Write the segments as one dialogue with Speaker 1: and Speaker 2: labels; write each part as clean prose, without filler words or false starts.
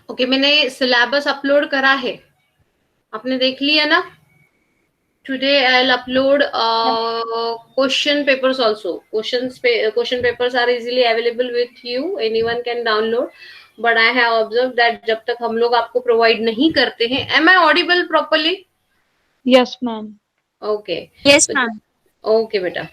Speaker 1: Okay, मैंने syllabus upload करा है, आपने देख लिया ना? Today I'll upload question papers also. Question papers are easily available with you. Anyone can download. But I have observed that जब तक हम लोग आपको प्रोवाइड नहीं करते हैं, am I audible properly?
Speaker 2: Yes, ma'am.
Speaker 1: Okay.
Speaker 3: Yes,
Speaker 1: तो
Speaker 3: ma'am.
Speaker 1: ओके बेटा,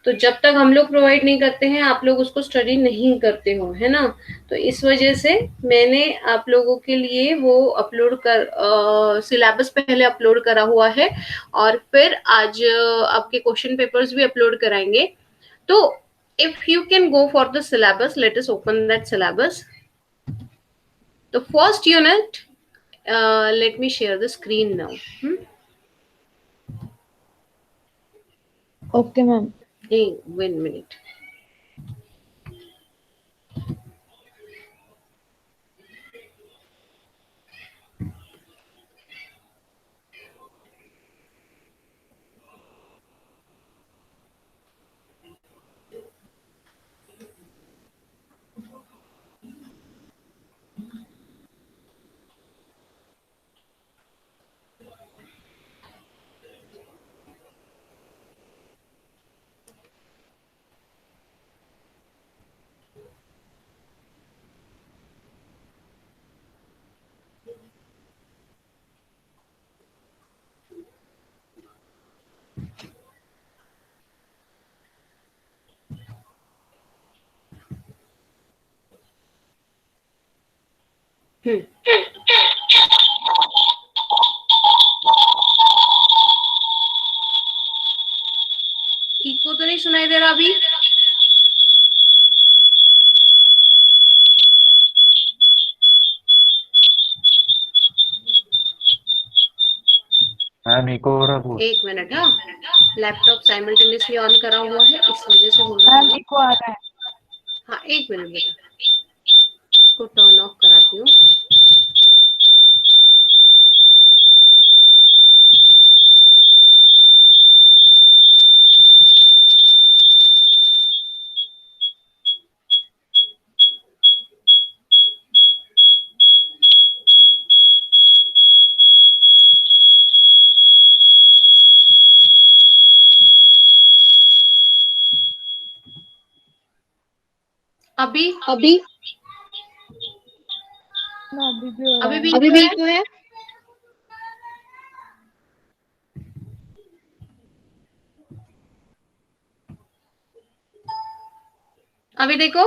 Speaker 1: तो जब तक हम लोग प्रोवाइड नहीं करते हैं आप लोग उसको स्टडी नहीं करते हो, है ना? तो इस वजह से मैंने आप लोगों के लिए वो अपलोड कर सिलेबस पहले अपलोड करा हुआ है, और फिर आज आपके क्वेश्चन पेपर्स भी अपलोड कराएंगे। तो if you can go for the syllabus, let us open that syllabus. The first unit, let me share the screen now.
Speaker 2: Okay, ma'am.
Speaker 1: Hey, wait a minute. Echo तो नहीं सुनाई दे रहा अभी?
Speaker 4: Ma'am eco हो रहा है।
Speaker 1: एक मिनट, हाँ, लैपटॉप साइमल्टेनियसली ऑन करा हुआ है, इस वजह से हो रहा
Speaker 2: मैम
Speaker 1: है।
Speaker 2: इको आ रहा है।
Speaker 1: हाँ, एक मिनट बेटा, इसको टर्न ऑफ कराती हूँ। अभी
Speaker 2: अभी अभी भी हो रहा
Speaker 1: अभी
Speaker 2: है।
Speaker 1: भी
Speaker 2: अभी
Speaker 1: इको
Speaker 2: भी
Speaker 1: है?
Speaker 2: इको है।
Speaker 1: अभी देखो।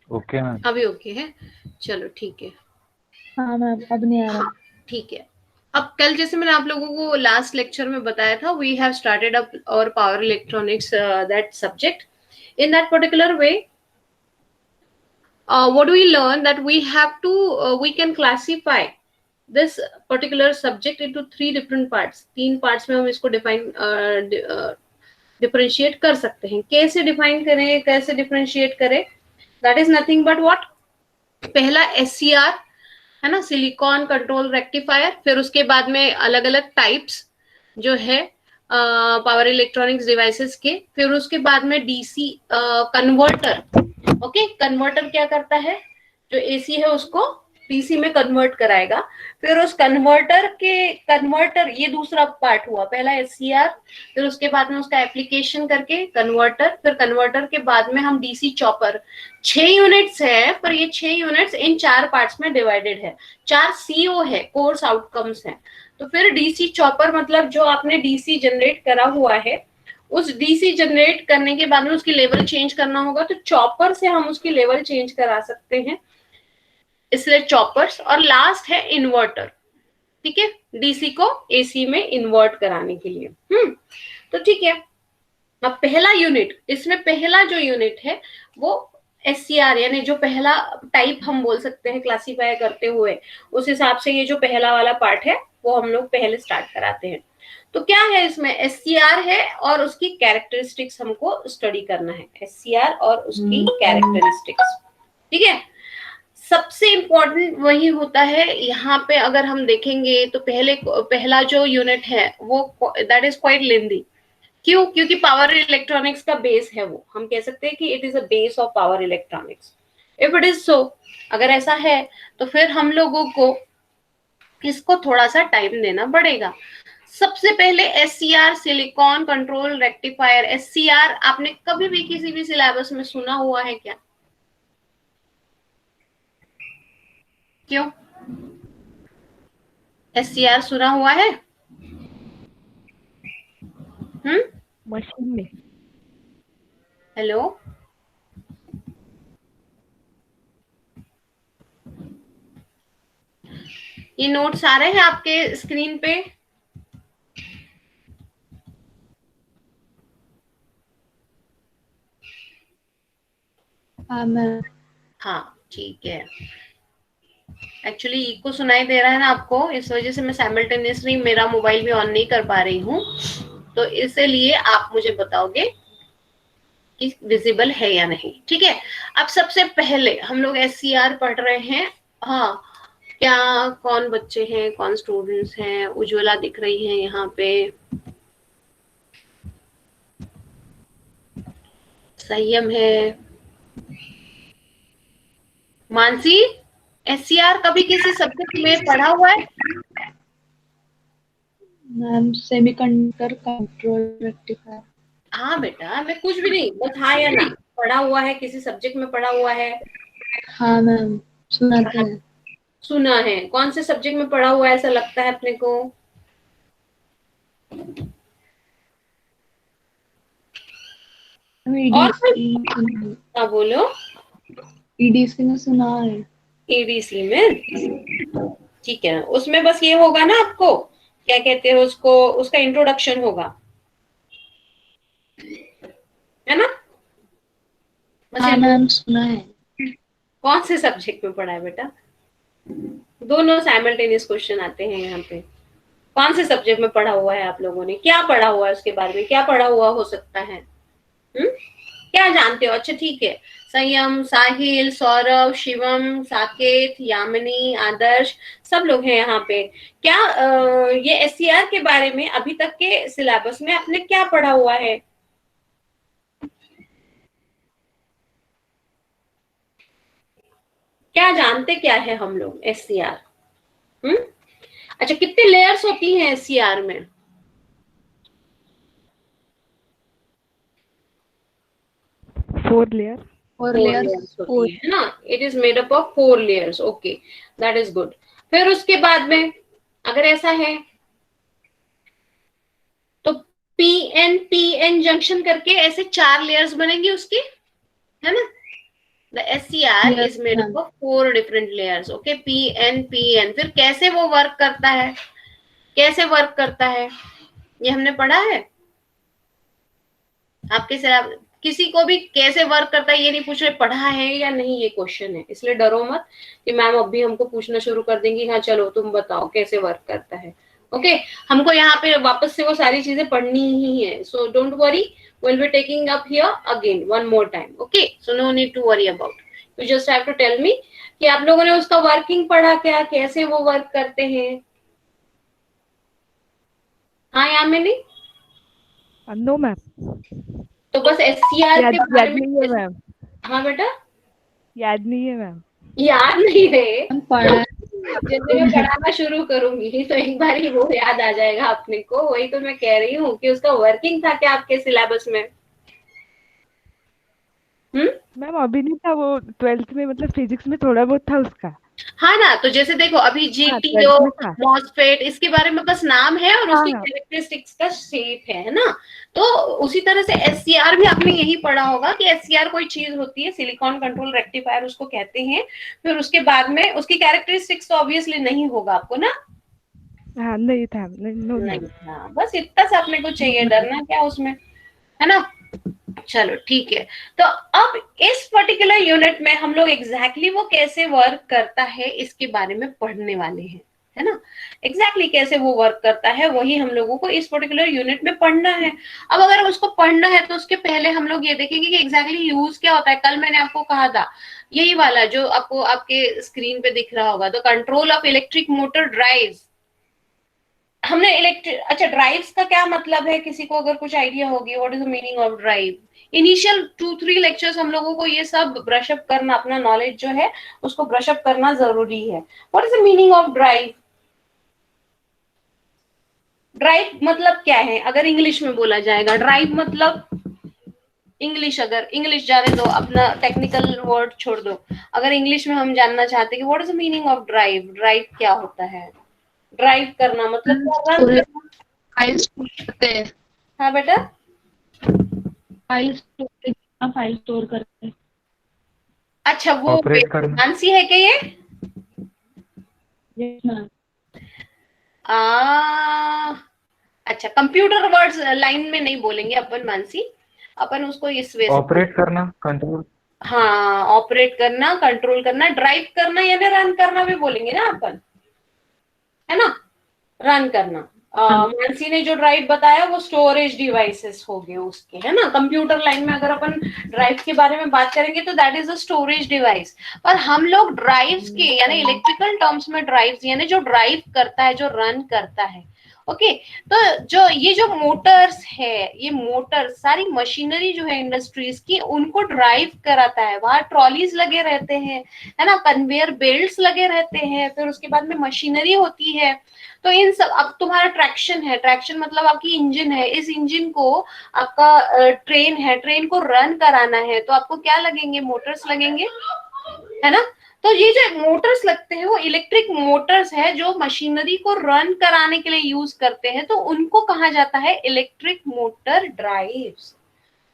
Speaker 4: Okay ma'am.
Speaker 1: अभी ओके है, चलो ठीक है।
Speaker 2: हाँ मैम, अब नहीं आ रहा।
Speaker 1: ठीक है। अब कल जैसे मैंने आप लोगों को लास्ट लेक्चर में बताया था, वी हैव स्टार्टेड अप और power electronics that subject in that particular way. What do we learn? That we have to we can classify this particular subject into three different parts. तीन parts में हम इसको differentiate कर सकते हैं। कैसे define करें, कैसे डिफरेंशिएट करें? That is nothing but what, पहला SCR है ना, सिलिकॉन कंट्रोल रेक्टिफायर। फिर उसके बाद में अलग अलग टाइप्स जो है पावर इलेक्ट्रॉनिक्स डिवाइसेस के। फिर उसके बाद में DC कन्वर्टर। ओके, कन्वर्टर क्या करता है, जो AC है उसको DC में कन्वर्ट कराएगा। फिर उस कन्वर्टर ये दूसरा पार्ट हुआ, पहला SCR, फिर उसके बाद में उसका एप्लीकेशन करके कन्वर्टर, फिर कन्वर्टर के बाद में हम DC चॉपर। 6 यूनिट्स है, पर ये 6 यूनिट्स इन 4 पार्ट्स में डिवाइडेड है। 4 CO है, कोर्स आउटकम्स है। तो फिर DC चॉपर मतलब जो आपने DC जनरेट करा हुआ है, उस DC जनरेट करने के बाद में उसकी लेवल चेंज करना होगा, तो चॉपर से हम उसकी लेवल चेंज करा सकते हैं, इसलिए चॉपर्स। और लास्ट है इन्वर्टर, ठीक है, DC को AC में इन्वर्ट कराने के लिए। तो ठीक है। अब पहला यूनिट, इसमें पहला जो यूनिट है वो SCR, यानी जो पहला टाइप हम बोल सकते हैं क्लासीफाई करते हुए, उस हिसाब से ये जो पहला वाला पार्ट है वो हम लोग पहले स्टार्ट कराते हैं। तो क्या है इसमें, SCR है और उसकी कैरेक्टरिस्टिक्स हमको स्टडी करना है, SCR और उसकी कैरेक्टरिस्टिक्स, ठीक है। सबसे इम्पोर्टेंट वही होता है यहाँ पे। अगर हम देखेंगे तो पहला जो यूनिट है वो दैट इज क्वाइट लेंदी, क्यों? क्योंकि पावर इलेक्ट्रॉनिक्स का बेस है वो, हम कह सकते हैं कि it is a base of power electronics. If it is so, अगर ऐसा है तो फिर हम लोगों को इसको थोड़ा सा टाइम देना पड़ेगा। सबसे पहले SCR, silicon control rectifier. SCR आपने कभी भी किसी भी सिलेबस में सुना हुआ है क्या? क्यों? SCR सुना हुआ है?
Speaker 2: मशीन में।
Speaker 1: हेलो, ये नोट्स आ रहे हैं आपके स्क्रीन पे?
Speaker 2: हाँ मैम।
Speaker 1: हाँ ठीक है। एक्चुअली इको सुनाई दे रहा है ना आपको, इस वजह से मैं साइमल्टेनियसली मेरा मोबाइल भी ऑन नहीं कर पा रही हूँ, तो इसलिए आप मुझे बताओगे कि विजिबल है या नहीं। ठीक है, अब सबसे पहले हम लोग SCR पढ़ रहे हैं। हाँ, क्या कौन बच्चे हैं, कौन स्टूडेंट्स हैं? उज्ज्वला दिख रही है यहाँ पे, संयम है, मानसी। SCR कभी किसी सब्जेक्ट में पढ़ा हुआ है?
Speaker 2: Ma'am semiconductor control rectifier.
Speaker 1: हाँ बेटा, मैं कुछ भी नहीं, बस हाँ या ना, पढ़ा हुआ है किसी सब्जेक्ट में, पढ़ा हुआ है?
Speaker 2: हाँ मैम, सुनाते हैं।
Speaker 1: सुना है। कौन से सब्जेक्ट में पढ़ा हुआ है ऐसा लगता है अपने को? और
Speaker 2: EDC।
Speaker 1: हाँ बोलो।
Speaker 2: EDC में सुना है।
Speaker 1: EDC में, ठीक है, उसमें बस ये होगा ना आपको, क्या कहते हैं उसको, उसका इंट्रोडक्शन होगा, है ना? बस
Speaker 2: हाँ मैम, सुना है।
Speaker 1: कौन से सब्जेक्ट में पढ़ा है बेटा? दोनों साइमल्टेनियस क्वेश्चन आते हैं यहाँ पे। कौन से सब्जेक्ट में पढ़ा हुआ है आप लोगों ने? क्या पढ़ा हुआ है उसके बारे में? क्या पढ़ा हुआ हो सकता है? क्या जानते हो? अच्छा ठीक है, संयम, साहिल, सौरभ, शिवम, साकेत, यामिनी, आदर्श, सब लोग हैं यहाँ पे। क्या ये SCR के बारे में अभी तक के सिलेबस में आपने क्या पढ़ा हुआ है? क्या जानते क्या है हम लोग SCR? अच्छा, कितने लेयर्स होती हैं SCR में?
Speaker 2: 4 लेयर।
Speaker 1: फोर लेयर्स होती है ना, it is made up of 4 layers. Okay, that is good. फिर उसके बाद में अगर ऐसा है तो PN जंक्शन करके ऐसे 4 लेयर्स बनेंगी उसकी, है ना? The SCR
Speaker 2: yes
Speaker 1: is made
Speaker 2: ma'am.
Speaker 1: Up of 4 different layers. Okay, PN। फिर कैसे वो वर्क करता है, कैसे वर्क करता है, ये हमने पढ़ा है आपके सिलेबस। किसी को भी कैसे वर्क करता है ये नहीं पूछ रहे, पढ़ा है या नहीं, ये क्वेश्चन है, इसलिए डरो मत कि मैम अभी हमको पूछना शुरू कर देंगी, हाँ चलो तुम बताओ कैसे वर्क करता है। ओके, हमको यहाँ पे वापस से वो सारी चीजें पढ़नी ही है, so don't worry, we'll be taking up here again one more time. Okay, so no need to worry about, you just have to tell me कि आप लोगों ने उसका वर्किंग पढ़ा क्या, कैसे वो वर्क करते हैं? हाँ यामिनी,
Speaker 2: नो मैम।
Speaker 1: तो बस SCR के बारे
Speaker 2: याद नहीं है
Speaker 1: में।
Speaker 2: मैम।
Speaker 1: हाँ बेटा,
Speaker 2: याद नहीं है मैम।
Speaker 1: याद नहीं है?
Speaker 2: हम पढ़ा
Speaker 1: जैसे मैं पढ़ाना शुरू करूंगी तो एक बार ही वो याद आ जाएगा अपने को। वही तो मैं कह रही हूँ कि उसका वर्किंग था क्या आपके सिलेबस में?
Speaker 2: मैम अभी नहीं था वो, 12th में मतलब फिजिक्स में थोड़ा बहुत था उसका।
Speaker 1: हाँ ना, तो जैसे देखो अभी
Speaker 2: हाँ,
Speaker 1: GTO,
Speaker 2: 12th में था।
Speaker 1: मॉसफेट, इसके बारे में बस नाम है और उसकी
Speaker 2: हाँ।
Speaker 1: कैरेक्टरिस्टिक्स का शेप है ना? तो उसी तरह से SCR भी आपने यही पढ़ा होगा कि SCR कोई चीज होती है, सिलिकॉन कंट्रोल रेक्टिफायर उसको कहते हैं। फिर उसके बाद में उसकी कैरेक्टरिस्टिक्स तो ऑब्वियसली नहीं होगा आपको ना?
Speaker 2: हाँ नहीं था, नो
Speaker 1: नहीं
Speaker 2: मैम।
Speaker 1: था, बस इतना सा अपने को चाहिए, डरना क्या उसमें, है ना? चलो ठीक है, तो अब इस पर्टिकुलर यूनिट में हम लोग एग्जैक्टली वो कैसे वर्क करता है इसके बारे में पढ़ने वाले हैं, है ना? एग्जैक्टली कैसे वो वर्क करता है वही हम लोगों को इस पर्टिकुलर यूनिट में पढ़ना है। अब अगर उसको पढ़ना है तो उसके पहले हम लोग ये देखेंगे कि एग्जैक्टली यूज क्या होता है। कल मैंने आपको कहा था यही वाला जो आपको आपके स्क्रीन पे दिख रहा होगा, the control of electric motor drive, हमने इलेक्ट्रिक, अच्छा ड्राइव्स का क्या मतलब है, किसी को अगर कुछ आइडिया होगी, what is the meaning of drive? Initial 2-3 lectures हम लोगों को ये सब ब्रश अप करना, अपना नॉलेज जो है उसको ब्रश अप करना जरूरी है। What is the meaning of drive? Drive मतलब क्या है अगर इंग्लिश में बोला जाएगा? ड्राइव मतलब इंग्लिश, अगर इंग्लिश जाने दो, अपना टेक्निकल वर्ड छोड़ दो, अगर इंग्लिश में हम जानना चाहते हैं कि what is the meaning of drive, drive क्या होता है? ड्राइव करना मतलब क्या? रन
Speaker 3: स्टोरेज,
Speaker 1: करना।
Speaker 3: फाइल स्टोर करते हैं,
Speaker 1: हाँ बेटा।
Speaker 3: फाइल स्टोर करते हैं।
Speaker 1: अच्छा वो
Speaker 4: ऑपरेट करना।
Speaker 1: मानसी है क्या ये?
Speaker 3: Yes, ma'am.
Speaker 1: आ, अच्छा कंप्यूटर वर्ड्स लाइन में नहीं बोलेंगे अपन मानसी, अपन उसको इस वे से
Speaker 4: ऑपरेट करना, कंट्रोल।
Speaker 1: हाँ ऑपरेट करना, कंट्रोल करना, ड्राइव करना यानी रन करना भी बोलेंगे ना अपन, है ना? रन करना।
Speaker 3: हाँ,
Speaker 1: मानसी ने जो ड्राइव बताया वो स्टोरेज डिवाइसेस हो गए उसके, है ना? कंप्यूटर लाइन में अगर अपन ड्राइव के बारे में बात करेंगे तो that is a storage device. पर हम लोग ड्राइव्स के यानी इलेक्ट्रिकल टर्म्स में ड्राइव्स यानी जो ड्राइव करता है, जो रन करता है, ओके। तो जो ये जो मोटर्स है, ये मोटर सारी मशीनरी जो है इंडस्ट्रीज की, उनको ड्राइव कराता है। वहां ट्रॉलीज लगे रहते हैं, है ना, कन्वेयर बेल्ट्स लगे रहते हैं, फिर उसके बाद में मशीनरी होती है। तो इन सब, अब तुम्हारा ट्रैक्शन है, ट्रैक्शन मतलब आपकी इंजन है, इस इंजन को आपका ट्रेन है, ट्रेन को रन कराना है तो आपको क्या लगेंगे? मोटर्स लगेंगे, है ना? तो ये जो मोटर्स लगते हैं वो इलेक्ट्रिक मोटर्स है जो मशीनरी को रन कराने के लिए यूज करते हैं, तो उनको कहा जाता है इलेक्ट्रिक मोटर ड्राइव्स।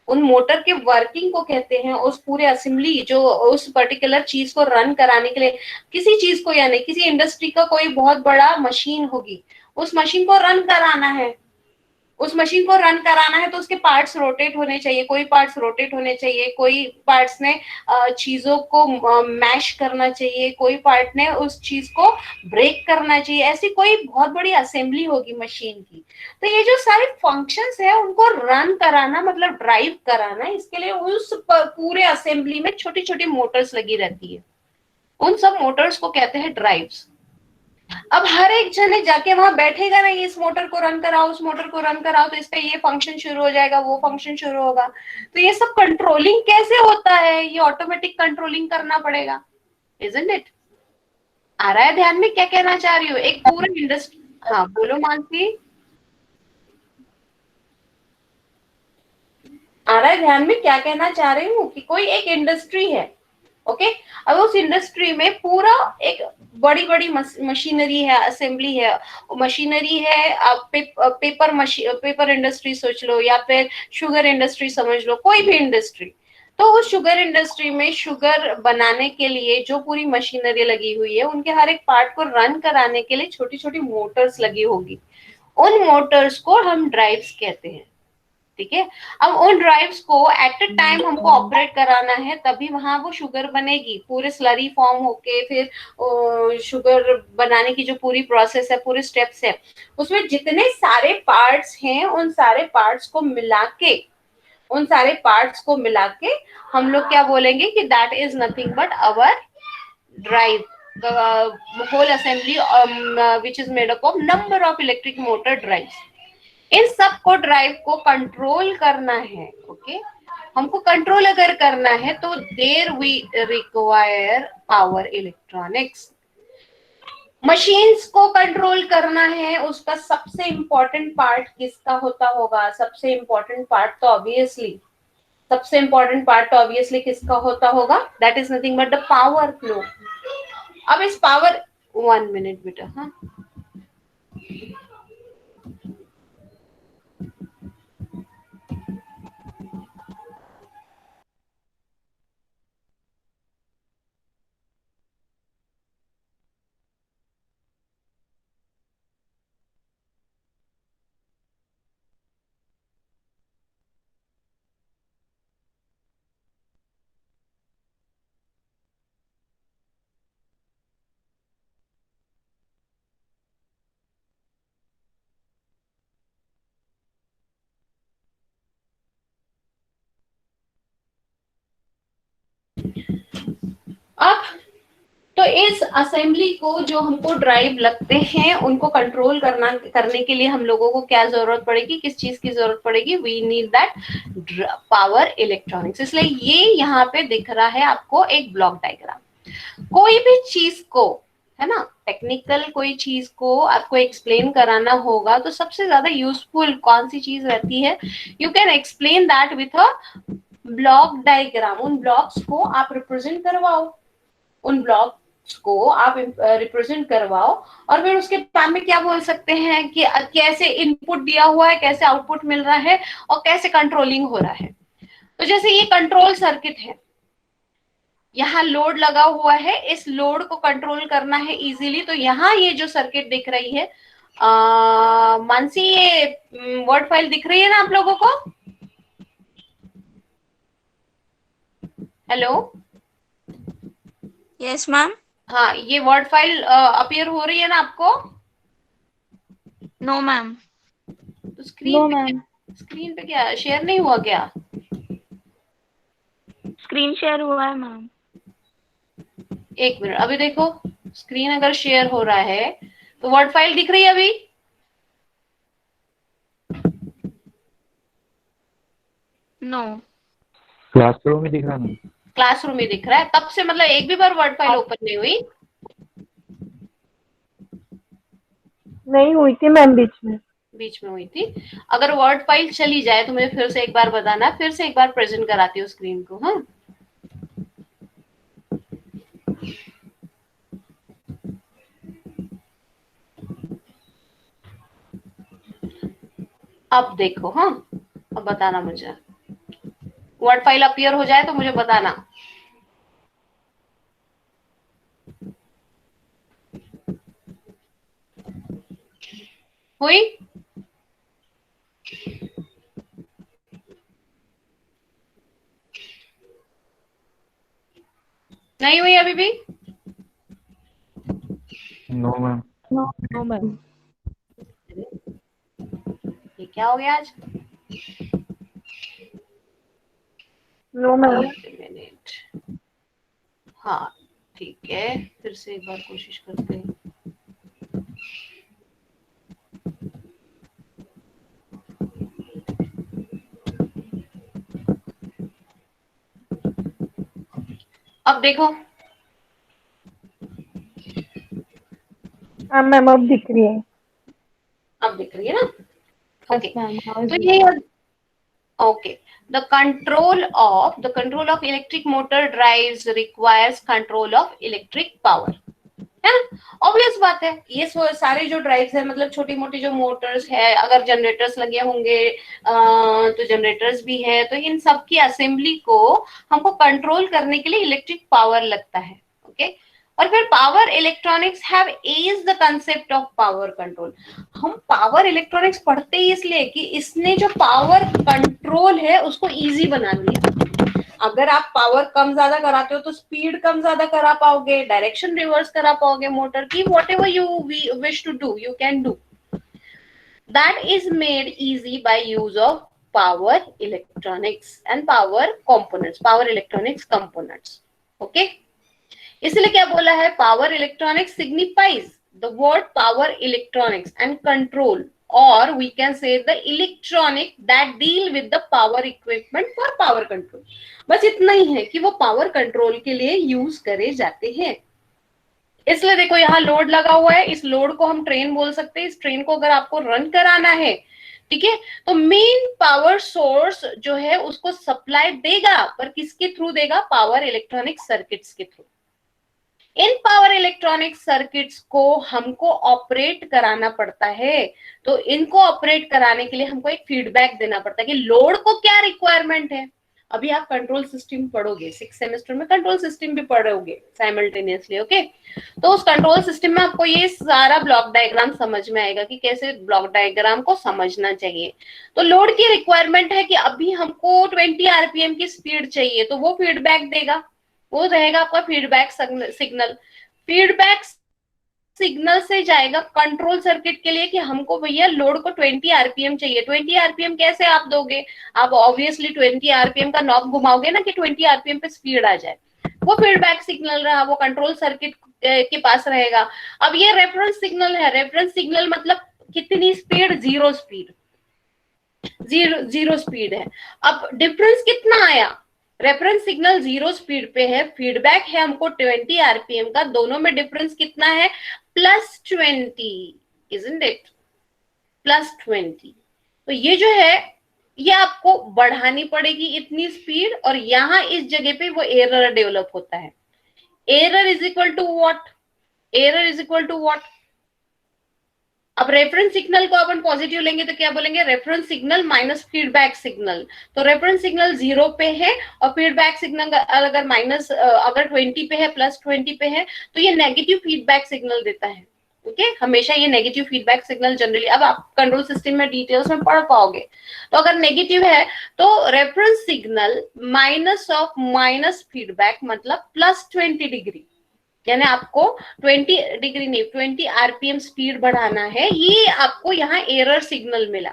Speaker 1: उन मोटर के वर्किंग को कहते हैं, उस पूरे असेंबली जो उस पर्टिकुलर चीज को रन कराने के लिए, किसी चीज को यानी किसी इंडस्ट्री का कोई बहुत बड़ा मशीन होगी, उस मशीन को रन कराना है, उस मशीन को रन कराना है तो उसके पार्ट्स रोटेट होने चाहिए, कोई पार्ट्स रोटेट होने चाहिए, कोई पार्ट्स ने चीजों को मैश करना चाहिए, कोई पार्ट ने उस चीज को ब्रेक करना चाहिए, ऐसी कोई बहुत बड़ी असेंबली होगी मशीन की। तो ये जो सारे फंक्शंस है उनको रन कराना मतलब ड्राइव कराना, इसके लिए उस पूरे असेंबली में छोटी छोटी मोटर्स लगी रहती है, उन सब मोटर्स को कहते हैं ड्राइव्स। अब हर एक जने जाके वहां बैठेगा नहीं, इस मोटर को रन कराओ, उस मोटर को रन कराओ, तो इस पे ये फंक्शन शुरू हो जाएगा, वो फंक्शन शुरू होगा। तो ये सब कंट्रोलिंग कैसे होता है? ये ऑटोमेटिक कंट्रोलिंग करना पड़ेगा, इजंट इट? आ रहा है ध्यान में क्या कहना चाह रही हो? एक पूरा इंडस्ट्री, हाँ बोलो मानसी, आ रहा है ध्यान में क्या कहना चाह रही हूँ? कि कोई एक इंडस्ट्री है, ओके। अब उस इंडस्ट्री में पूरा एक बड़ी बड़ी मशीनरी है, असेंबली है, मशीनरी है। आप पेपर इंडस्ट्री सोच लो या फिर शुगर इंडस्ट्री समझ लो, कोई भी इंडस्ट्री। तो उस शुगर इंडस्ट्री में शुगर बनाने के लिए जो पूरी मशीनरी लगी हुई है, उनके हर एक पार्ट को रन कराने के लिए छोटी छोटी मोटर्स लगी होगी, उन मोटर्स को हम ड्राइव्स कहते हैं, ठीक है। अब उन ड्राइव्स को एट अ टाइम हमको ऑपरेट कराना है, तभी वहां वो शुगर बनेगी, पूरे स्लरी फॉर्म होके, फिर शुगर बनाने की जो पूरी प्रोसेस है, पूरे स्टेप्स है, उसमें जितने सारे पार्ट्स हैं उन सारे पार्ट्स को मिला के, उन सारे पार्ट्स को मिला के हम लोग क्या बोलेंगे कि that is nothing but our drive, the whole assembly which is made up of number of electric motor drives। इन सब को ड्राइव को कंट्रोल करना है, ओके। हमको कंट्रोल अगर करना है तो there we require power electronics. Machines को कंट्रोल करना है, उसका सबसे इंपॉर्टेंट पार्ट किसका होता होगा? सबसे इंपॉर्टेंट पार्ट तो ऑब्वियसली, सबसे इंपॉर्टेंट पार्ट तो ऑब्वियसली किसका होता होगा? That is nothing but the power flow. अब इस पावर, 1 मिनट बेटा, हाँ। अब तो इस असेंबली को जो हमको ड्राइव लगते हैं उनको कंट्रोल करने के लिए हम लोगों को क्या जरूरत पड़ेगी, किस चीज की जरूरत पड़ेगी, we need that power electronics. इसलिए ये यहाँ पे दिख रहा है आपको एक ब्लॉक डायग्राम। कोई भी चीज को, है ना, टेक्निकल कोई चीज को आपको एक्सप्लेन कराना होगा तो सबसे ज्यादा यूजफुल कौन सी चीज रहती है, you can explain that with a block diagram. उन ब्लॉक्स को आप रिप्रेजेंट करवाओ, उन ब्लॉक्स को आप रिप्रेजेंट करवाओ, और फिर उसके बाद में क्या बोल सकते हैं कि कैसे इनपुट दिया हुआ है, कैसे आउटपुट मिल रहा है, और कैसे कंट्रोलिंग हो रहा है। तो जैसे ये कंट्रोल सर्किट है, यहाँ लोड लगा हुआ है, इस लोड को कंट्रोल करना है इजीली, तो यहाँ ये जो सर्किट दिख रही है, मानसी ये वर्ड फाइल दिख रही है ना आप लोगों को? Hello,
Speaker 5: yes ma'am.
Speaker 1: हाँ, ये वर्ड फाइल अपीयर हो रही है ना आपको?
Speaker 5: No ma'am.
Speaker 1: तो स्क्रीन पे क्या शेयर नहीं हुआ क्या?
Speaker 5: स्क्रीन शेयर हुआ है मैम।
Speaker 1: एक मिनट, अभी देखो, स्क्रीन अगर शेयर हो रहा है तो वर्ड फाइल दिख रही है अभी?
Speaker 5: नो,
Speaker 4: क्लासरूम में दिख रहा नहीं।
Speaker 1: क्लासरूम में दिख रहा है, तब से मतलब एक भी बार वर्ड फाइल ओपन नहीं हुई?
Speaker 6: नहीं हुई थी मैम, बीच में
Speaker 1: हुई थी। अगर वर्ड फाइल चली जाए तो मुझे फिर से एक बार बताना, फिर से एक बार प्रेजेंट कराती हूँ स्क्रीन को। हाँ, अब देखो। हाँ, अब बताना मुझे, वर्ड फाइल अपीयर हो जाए तो मुझे बताना। हुई? नहीं हुई अभी भी?
Speaker 4: No ma'am.
Speaker 2: No ma'am.
Speaker 1: ये क्या हो गया आज?
Speaker 6: No ma'am.
Speaker 1: मिनट, हाँ ठीक है, फिर से एक बार कोशिश करते हैं। अब देखो,
Speaker 6: हाँ मैम, अब दिख रही है।
Speaker 1: अब दिख रही है ना? ओके, तो ये okay, the control of electric motor drives requires control of electric power, है ना? ऑब्वियस बात है, ये सारे जो ड्राइव्स है, मतलब छोटी मोटी जो मोटर्स है, अगर जनरेटर्स लगे होंगे तो जनरेटर्स भी है, तो इन सब की असेंबली को हमको कंट्रोल करने के लिए इलेक्ट्रिक पावर लगता है। ओके, और फिर power electronics have as the concept of power control. हम पावर इलेक्ट्रॉनिक्स पढ़ते ही इसलिए कि इसने जो पावर कंट्रोल है उसको इजी बना दिया। अगर आप पावर कम ज्यादा कराते हो तो स्पीड कम ज्यादा करा पाओगे, डायरेक्शन रिवर्स करा पाओगे मोटर की, whatever you wish to do you can do. That is made easy by use of power electronics and power components, power electronics components. Okay, इसलिए क्या बोला है, power electronics signifies the word power electronics and control, और we can say the electronic that deal with the power equipment for power control. बस इतना ही है कि वो पावर कंट्रोल के लिए यूज करे जाते हैं। इसलिए देखो, यहाँ लोड लगा हुआ है, इस लोड को हम ट्रेन बोल सकते हैं। इस ट्रेन को अगर आपको रन कराना है, ठीक है, तो मेन पावर सोर्स जो है उसको सप्लाई देगा, पर किसके थ्रू देगा? पावर इलेक्ट्रॉनिक सर्किट्स के थ्रू। इन पावर इलेक्ट्रॉनिक सर्किट्स को हमको ऑपरेट कराना पड़ता है, तो इनको ऑपरेट कराने के लिए हमको एक फीडबैक देना पड़ता है कि लोड को क्या रिक्वायरमेंट है। अभी आप कंट्रोल सिस्टम पढ़ोगे, 6 सेमेस्टर में कंट्रोल सिस्टम भी पढ़ोगे साइमल्टेनियसली। ओके, तो उस कंट्रोल सिस्टम में आपको ये सारा ब्लॉक डायग्राम समझ में आएगा कि कैसे ब्लॉक डायग्राम को समझना चाहिए। तो लोड की रिक्वायरमेंट है कि अभी हमको 20 आरपीएम की स्पीड चाहिए, तो वो फीडबैक देगा, वो रहेगा आपका फीडबैक सिग्नल। फीडबैक सिग्नल से जाएगा कंट्रोल सर्किट के लिए कि हमको भैया लोड को 20 आरपीएम चाहिए। 20 आरपीएम कैसे आप दोगे? आप ऑब्वियसली 20 आरपीएम का नॉब घुमाओगे ना कि 20 आरपीएम पे स्पीड आ जाए। वो फीडबैक सिग्नल रहा, वो कंट्रोल सर्किट के पास रहेगा। अब ये रेफरेंस सिग्नल है, रेफरेंस सिग्नल मतलब कितनी speed, zero speed, zero speed है। अब डिफरेंस कितना आया, रेफरेंस सिग्नल जीरो स्पीड पे है, फीडबैक है हमको 20 आरपीएम का, दोनों में डिफरेंस कितना है, +20, इजंट इट, +20। तो ये जो है ये आपको बढ़ानी पड़ेगी इतनी स्पीड, और यहां इस जगह पे वो एरर डेवलप होता है। Error is equal to what, error is equal to what, अब रेफरेंस सिग्नल को अपन पॉजिटिव लेंगे तो क्या बोलेंगे, reference signal minus feedback signal. तो रेफरेंस सिग्नल 0 पे है और फीडबैक सिग्नल अगर माइनस, अगर 20 पे है, +20 पे है, तो ये नेगेटिव फीडबैक सिग्नल देता है। ओके, हमेशा ये नेगेटिव फीडबैक सिग्नल जनरली, अब आप कंट्रोल सिस्टम में डिटेल्स में पढ़ पाओगे। तो अगर नेगेटिव है तो reference signal minus of minus feedback मतलब +20 डिग्री, यानी आपको 20 डिग्री नहीं 20 आरपीएम स्पीड बढ़ाना है, ये आपको यहाँ एरर सिग्नल मिला।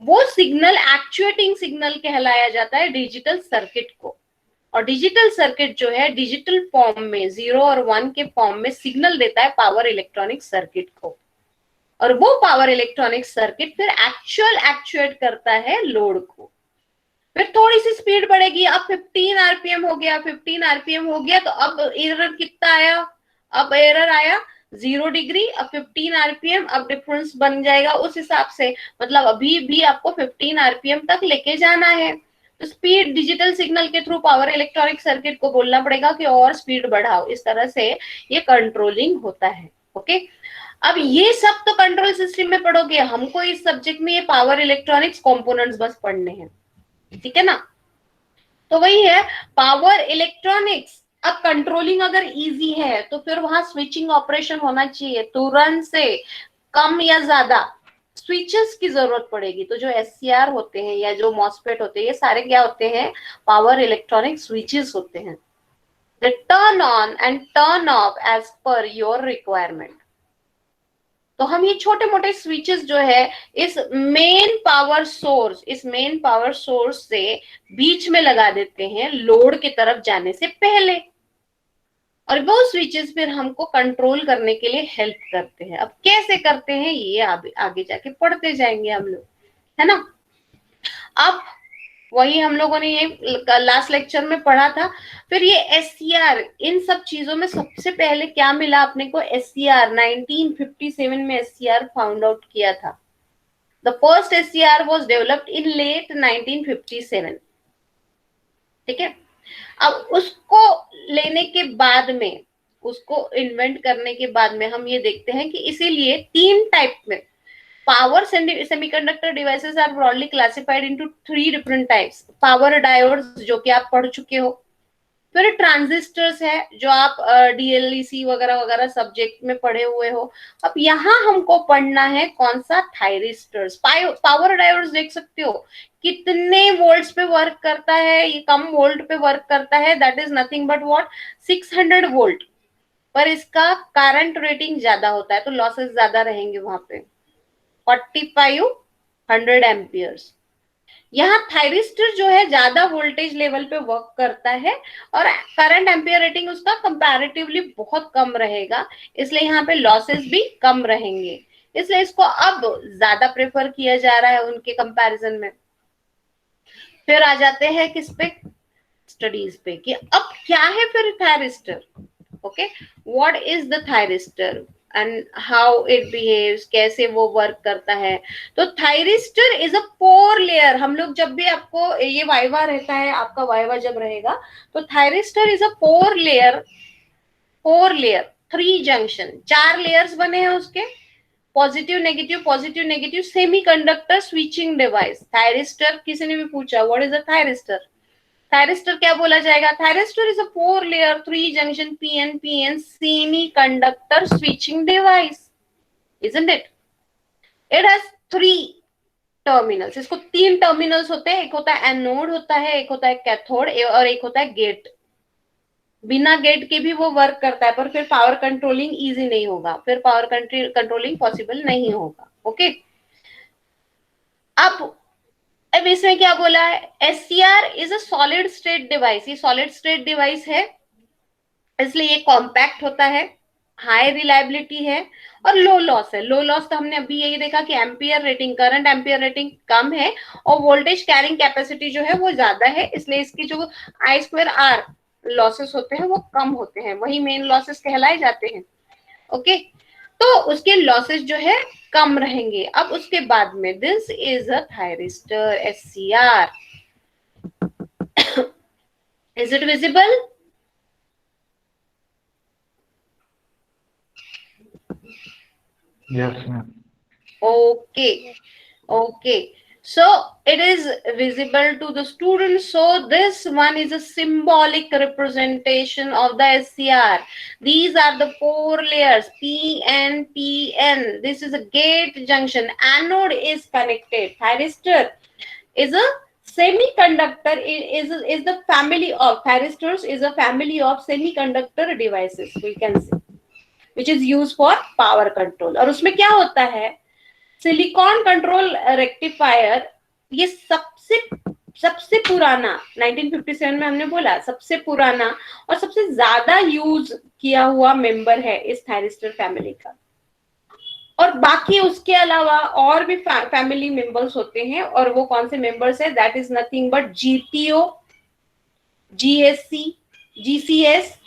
Speaker 1: वो सिग्नल एक्चुएटिंग सिग्नल कहलाया जाता है डिजिटल सर्किट को, और डिजिटल सर्किट जो है डिजिटल फॉर्म में 0 और 1 के फॉर्म में सिग्नल देता है पावर इलेक्ट्रॉनिक सर्किट को, और वो पावर इलेक्ट्रॉनिक सर्किट फिर एक्चुएट करता है लोड को। फिर थोड़ी सी स्पीड बढ़ेगी, अब 15 आरपीएम हो गया, 15 आरपीएम हो गया, तो अब एरर कितना आया, अब एरर आया 0 डिग्री, अब 15 आरपीएम, अब डिफरेंस बन जाएगा उस हिसाब से, मतलब अभी भी आपको 15 आरपीएम तक लेके जाना है। तो स्पीड डिजिटल सिग्नल के थ्रू पावर इलेक्ट्रॉनिक सर्किट को बोलना पड़ेगा कि और स्पीड बढ़ाओ, इस तरह से ये कंट्रोलिंग होता है। ओके, अब ये सब तो कंट्रोल सिस्टम में पढ़ोगे, हमको इस सब्जेक्ट में ये पावर इलेक्ट्रॉनिक्स कंपोनेंट्स बस पढ़ने हैं, ठीक है ना। तो वही है पावर इलेक्ट्रॉनिक्स। अब कंट्रोलिंग अगर इजी है तो फिर वहां स्विचिंग ऑपरेशन होना चाहिए, तुरंत से कम या ज्यादा स्विचेस की जरूरत पड़ेगी। तो जो एससीआर होते हैं या जो मॉसफेट होते हैं, ये सारे क्या होते हैं, पावर इलेक्ट्रॉनिक स्विचेस होते हैं। They turn on and turn off as per your requirement. तो हम ये छोटे मोटे स्विचेस जो है इस मेन पावर सोर्स से बीच में लगा देते हैं लोड की तरफ जाने से पहले, और वो स्विचेस फिर हमको कंट्रोल करने के लिए हेल्प करते हैं। अब कैसे करते हैं ये आगे जाके पढ़ते जाएंगे हम लोग, है ना। अब वही हम लोगों ने ये लास्ट लेक्चर में पढ़ा था। फिर ये एससीआर, इन सब चीजों में सबसे पहले क्या मिला अपने को, एससीआर 1957 में एससीआर फाउंड आउट किया था। The first SCR was developed in late 1957, ठीक है। अब उसको लेने के बाद में, उसको इन्वेंट करने के बाद में हम ये देखते हैं कि इसीलिए 3 टाइप में power semiconductor devices are broadly classified into 3 different types. Power diodes जो कि आप पढ़ चुके हो, फिर ट्रांजिस्टर्स है जो आप डीएलईसी वगैरह वगैरह सब्जेक्ट में पढ़े हुए हो। अब यहाँ हमको पढ़ना है कौन सा, थायरिस्टर्स। पावर डायोड्स देख सकते हो कितने वोल्ट्स पे वर्क करता है, ये कम वोल्ट पे वर्क करता है, that is nothing but what 600 volt, पर इसका करंट रेटिंग ज्यादा होता है तो लॉसेस ज्यादा रहेंगे वहां पे 4500 एम्पियर्स। यहाँ थायरिस्टर जो है ज्यादा वोल्टेज लेवल पे वर्क करता है और करंट एम्पियर रेटिंग उसका कंपैरेटिवली बहुत कम रहेगा, इसलिए यहाँ पे लॉसेस भी कम रहेंगे, इसलिए इसको अब ज्यादा प्रेफर किया जा रहा है उनके कंपैरिजन में। फिर आ जाते हैं किस पे, स्टडीज पे, कि अब क्या है फिर thyristor. Okay, what is the thyristor and how it behaves, कैसे वो वर्क करता है। तो thyristor is a four layer. हम लोग जब भी आपको ये वाइवा रहता है, आपका वाइवा जब रहेगा तो thyristor is a four layer, 3 junction, 4 layers बने हैं उसके, positive negative semiconductor switching device. Thyristor किसी ने भी पूछा what is a thyristor, thyristor क्या बोला जाएगा, thyristor is a 4 layer 3 junction PNPN semiconductor switching device, isn't it? It has 3 terminals. इसको 3 टर्मिनल्स होते हैं, एक होता है एनोड होता है, एक होता है कैथोड और एक होता है गेट। बिना गेट के भी वो वर्क करता है, पर फिर पावर कंट्रोलिंग इजी नहीं होगा, फिर पावर कंट्रोलिंग पॉसिबल नहीं होगा। ओके, अब इसमें क्या बोला है, SCR is a solid state device. ये सॉलिड स्टेट डिवाइस है इसलिए ये कॉम्पैक्ट होता है, हाई रिलायबिलिटी है और लो लॉस है। लो लॉस तो हमने अभी यही देखा कि ampere rating, current ampere rating कम है और वोल्टेज कैरिंग कैपेसिटी जो है वो ज्यादा है, इसलिए इसकी जो आई स्क्वायर आर लॉसेस होते हैं वो कम होते हैं, वही मेन लॉसेस कहलाए जाते हैं। ओके, तो उसके लॉसेस जो है कम रहेंगे। अब उसके बाद में this is a thyristor SCR. Is it visible?
Speaker 4: Yes, ma'am.
Speaker 1: Okay, so it is visible to the students, so this one is a symbolic representation of the SCR. These are the four layers, PN. This is a gate junction, anode is connected, thyristor is a semiconductor, is the family of thyristors, is a family of semiconductor devices, we can say, which is used for power control। और उसमें क्या होता है, silicon control rectifier, ये सबसे पुराना 1957 में हमने बोला सबसे पुराना और सबसे ज्यादा यूज किया हुआ मेंबर है इस थायरिस्टर फैमिली का। और बाकी उसके अलावा और भी फैमिली मेंबर्स होते हैं, और वो कौन से मेंबर्स है, that is nothing but GTO, GSC, GCS,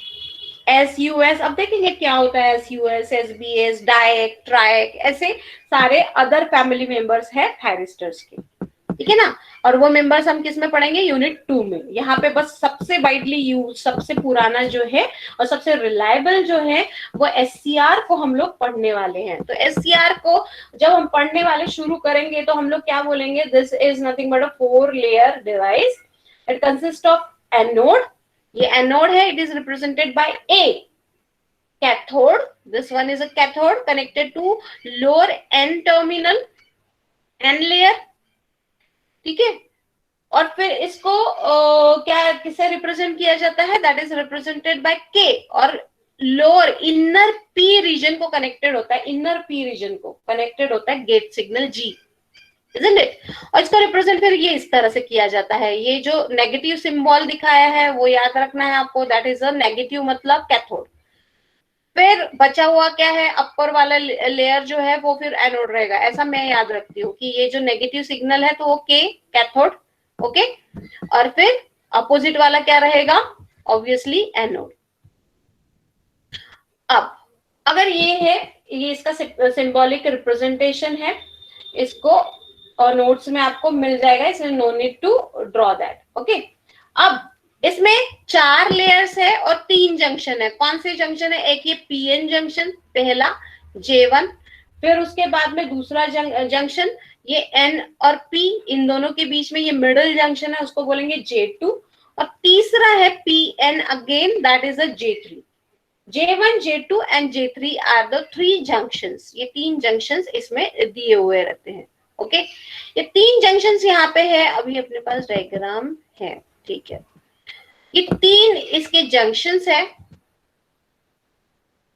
Speaker 1: SUS. अब देखेंगे क्या होता है एसयूएस, एसबीएस, डायक, ट्रायक, ऐसे सारे अदर फैमिली मेंबर्स है थायरिस्टर्स के, ठीक है ना। और वो मेंबर्स हम किस में पढ़ेंगे, यूनिट 2 में। यहाँ पे बस सबसे वाइडली यूज, सबसे पुराना जो है और सबसे रिलायबल जो है वो एससीआर को हम लोग पढ़ने वाले हैं। तो एससीआर को जब हम पढ़ने वाले शुरू करेंगे तो हम लोग क्या बोलेंगे, this is nothing but a 4 layer device. It consist of anode, ये एनोड है, it is represented by a cathode, this one is a cathode connected to lower N terminal, N layer, ठीक है। और फिर इसको क्या किसे रिप्रेजेंट किया जाता है, दैट इज रिप्रेजेंटेड बाय के, और लोअर इनर पी रीजन को कनेक्टेड होता है, इनर पी रीजन को कनेक्टेड होता है gate signal ji, isn't it? और इसको रिप्रेजेंट फिर ये इस तरह से किया जाता है। ये जो नेगेटिव सिंबल दिखाया है वो याद रखना है आपको, दैट इज अ नेगेटिव मतलब कैथोड। फिर बचा हुआ क्या है, अपर वाला लेयर जो है वो फिर एनोड रहेगा, ऐसा मैं याद रखती हूँ कि ये जो नेगेटिव सिग्नल है तो वो के कैथोड, ओके। और फिर अपोजिट वाला क्या रहेगा, ऑब्वियसली एनोड। अब अगर ये है, ये इसका सिंबॉलिक रिप्रेजेंटेशन है, इसको और नोट्स में आपको मिल जाएगा, इसलिए no need to draw that, okay. अब इसमें 4 लेयर्स है और 3 जंक्शन है। कौन से जंक्शन है, एक ये पीएन जंक्शन पहला J1, फिर उसके बाद में दूसरा जंक्शन ये N और P, इन दोनों के बीच में ये मिडिल जंक्शन है, उसको बोलेंगे J2, और तीसरा है PN again, that is a J3। J1, J2 and J3 are the 3 junctions, ये 3 जंक्शंस इसमें दिए हुए रहते हैं, ओके। ये 3 जंक्शंस यहाँ पे है, अभी अपने पास डायग्राम है, ठीक है। ये 3 इसके जंक्शंस है।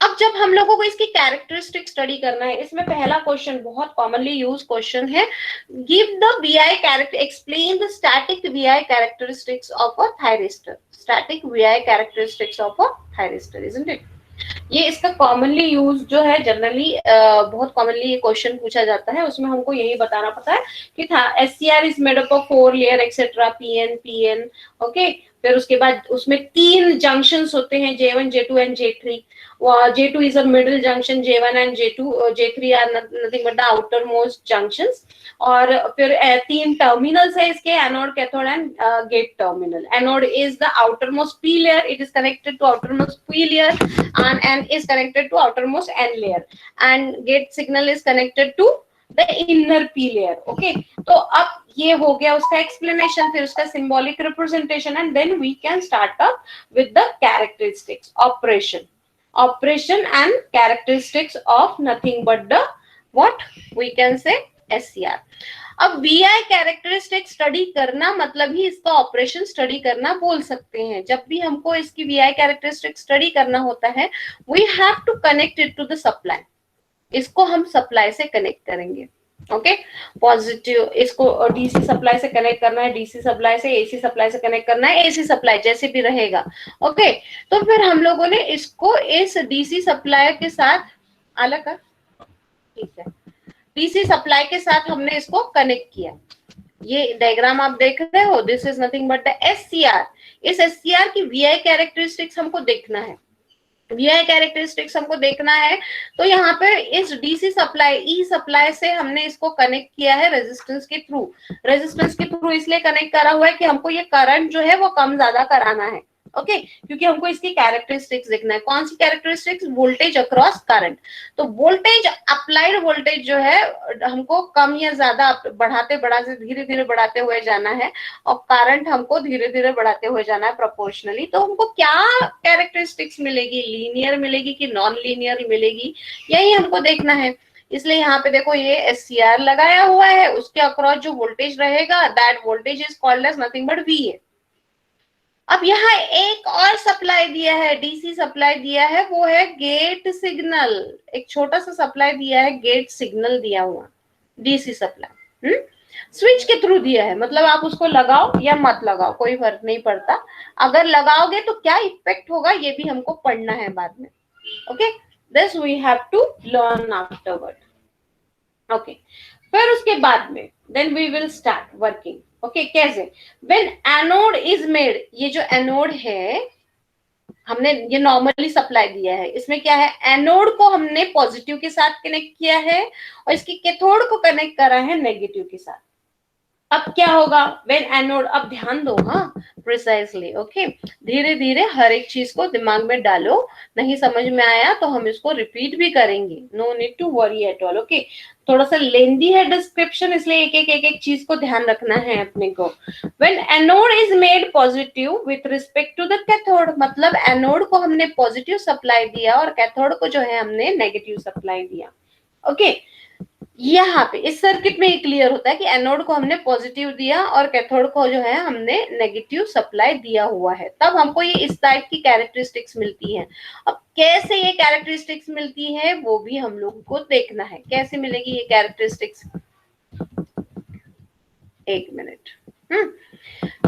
Speaker 1: अब जब हम लोगों को इसकी कैरेक्टरिस्टिक स्टडी करना है, इसमें पहला क्वेश्चन बहुत कॉमनली यूज क्वेश्चन है, give the VI character, explain the static VI characteristics of a thyristor, static VI characteristics of a thyristor, isn't it. ये इसका कॉमनली यूज जो है, जनरली बहुत कॉमनली ये क्वेश्चन पूछा जाता है, उसमें हमको यही बताना पड़ता है कि SCR is made up of 4 layer etcetera, PN, okay. फिर उसके बाद उसमें 3 जंक्शंस होते हैं, J1, J2 and J3। J2 is a middle junction, J1 and J3 are nothing but the outermost junctions। और फिर 3 टर्मिनल्स है इसके, anode, cathode and gate terminal. Anode is the outermost P layer, it is connected to outermost P layer and N is connected to outermost N layer, and gate signal is connected to the inner P layer, okay। तो अब ये हो गया उसका explanation, फिर उसका symbolic representation, and then we can start up with the characteristics, operation and characteristics of nothing but the what we can say SCR। अब VI characteristic study करना मतलब ही इसका ऑपरेशन स्टडी करना बोल सकते हैं। जब भी हमको इसकी VI कैरेक्टरिस्टिक स्टडी करना होता है, we have to connect it to the supply, इसको हम सप्लाई से कनेक्ट करेंगे, ओके, पॉजिटिव इसको डीसी सप्लाई से कनेक्ट करना है, डीसी सप्लाई से एसी सप्लाई से कनेक्ट करना है, एसी सप्लाई जैसे भी रहेगा। ओके, तो फिर हम लोगों ने इसको इस डीसी सप्लाई के साथ अलग कर, ठीक है, डीसी सप्लाई के साथ हमने इसको कनेक्ट किया। ये डायग्राम आप देख रहे हो, this is nothing but the SCR. इस एससीआर की वीआई कैरेक्टरिस्टिक्स हमको देखना है, वीआई कैरेक्टरिस्टिक्स हमको देखना है। तो यहाँ पे इस डीसी सप्लाई ई सप्लाई से हमने इसको कनेक्ट किया है रेजिस्टेंस के थ्रू। रेजिस्टेंस के थ्रू इसलिए कनेक्ट करा हुआ है कि हमको ये करंट जो है वो कम ज्यादा कराना है। ओके, क्योंकि हमको इसकी कैरेक्टरिस्टिक्स देखना है। कौन सी कैरेक्टरिस्टिक्स? Voltage across current. तो वोल्टेज, अप्लाइड वोल्टेज जो है हमको कम या ज्यादा बढ़ाते बढ़ाते धीरे धीरे बढ़ाते हुए जाना है, और करंट हमको धीरे धीरे बढ़ाते हुए जाना है प्रोपोर्शनली। तो हमको क्या कैरेक्टरिस्टिक्स मिलेगी, लीनियर मिलेगी कि नॉन लीनियर मिलेगी, यही हमको देखना है। इसलिए यहाँ पे देखो ये एससीआर लगाया हुआ है, उसके अक्रॉस जो वोल्टेज रहेगा that voltage is called as nothing but VA. अब यहाँ एक और सप्लाई दिया है, डीसी सप्लाई दिया है, वो है गेट सिग्नल। एक छोटा सा सप्लाई दिया है, गेट सिग्नल दिया हुआ, डीसी सप्लाई स्विच के थ्रू दिया है। मतलब आप उसको लगाओ या मत लगाओ, कोई फर्क नहीं पड़ता। अगर लगाओगे तो क्या इफेक्ट होगा ये भी हमको पढ़ना है बाद में। Okay, this we have to learn afterward. Okay, फिर उसके बाद में then we will start working. Okay, कैसे? व्हेन एनोड इज मेड, ये जो एनोड है हमने ये नॉर्मली सप्लाई दिया है, इसमें क्या है, एनोड को हमने पॉजिटिव के साथ कनेक्ट किया है और इसकी कैथोड को कनेक्ट करा है नेगेटिव के साथ। अब क्या होगा व्हेन एनोड, अब ध्यान दो, हाँ प्रिसाइजली। ओके, धीरे धीरे हर एक चीज को दिमाग में डालो, नहीं समझ में आया तो हम इसको रिपीट भी करेंगे, no need to worry at all. Okay, थोड़ा सा लेंदी है डिस्क्रिप्शन, इसलिए एक एक चीज को ध्यान रखना है अपने को। When anode is made positive with respect to the cathode, मतलब एनोड को हमने पॉजिटिव सप्लाई दिया और कैथोड को जो है हमने नेगेटिव सप्लाई दिया। ओके, यहाँ पे इस सर्किट में ये क्लियर होता है कि एनोड को हमने पॉजिटिव दिया और कैथोड को जो है हमने नेगेटिव सप्लाई दिया हुआ है, तब हमको ये इस टाइप की कैरेक्टरिस्टिक्स मिलती है। अब कैसे ये कैरेक्टरिस्टिक्स मिलती है वो भी हम लोगों को देखना है, कैसे मिलेगी ये कैरेक्टरिस्टिक्स। एक मिनट।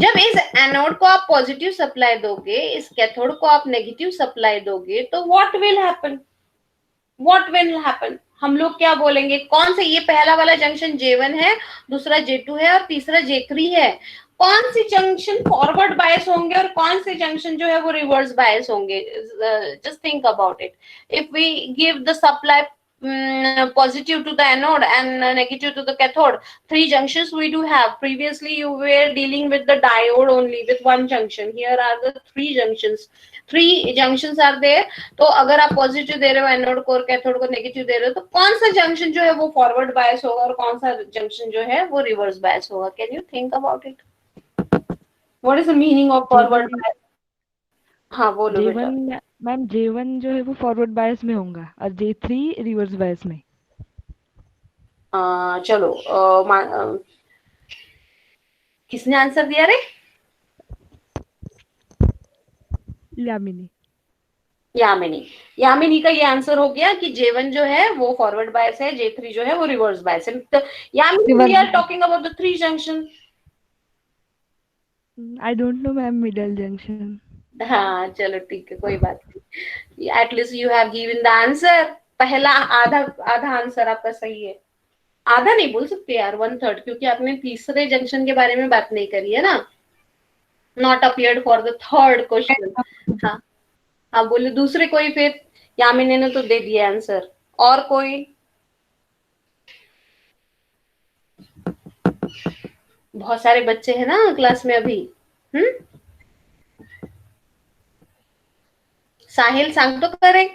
Speaker 1: जब इस एनोड को आप पॉजिटिव सप्लाई दोगे, इस कैथोड को आप नेगेटिव सप्लाई दोगे, तो what will happen, what will happen, हम लोग क्या बोलेंगे, कौन से, ये पहला वाला जंक्शन J1 है, दूसरा J2 है और तीसरा J3 है, कौन सी जंक्शन फॉरवर्ड बायस होंगे और कौन से जंक्शन जो है वो रिवर्स बायस होंगे? Just think about it. If we give the supply positive to the anode and negative to the cathode, 3 junctions we do have. Previously you were dealing with the diode only with 1 junction, here are the 3 junctions, 3 junctions are there. तो अगर आप positive दे रहे हो anode को और cathode को negative दे रहे हो, तो कौन सा जंक्शन जो है वो फॉरवर्ड बायस होगा और कौन सा जंक्शन जो है वो रिवर्स बायस होगा? Can you think about it? What is the meaning of forward bias? हाँ बोलो बेटा।
Speaker 2: मैम J1 जो है वो फॉरवर्ड बायस में होगा और J3 रिवर्स बायस में।
Speaker 1: चलो किसने आंसर दिया रे?
Speaker 2: यामिनी।
Speaker 1: यामिनी का ये आंसर हो गया कि J1 जो है वो फॉरवर्ड बायस है, J3 जो है वो रिवर्स बायस है। तो Yamini, we are talking about the 3 junction.
Speaker 2: I don't know ma'am middle junction.
Speaker 1: हाँ चलो ठीक है, कोई बात नहीं, at least you have given the answer. पहला आधा आंसर आपका सही है, आधा नहीं बोल सकते यार, 1/3, क्योंकि आपने तीसरे जंक्शन के बारे में बात नहीं करी है ना, not appeared for the third question. हाँ हाँ बोले दूसरे कोई, फिर यामिनी ने तो दे दिया आंसर, और कोई? बहुत सारे बच्चे हैं ना क्लास में अभी। साहिल सांगतो करे,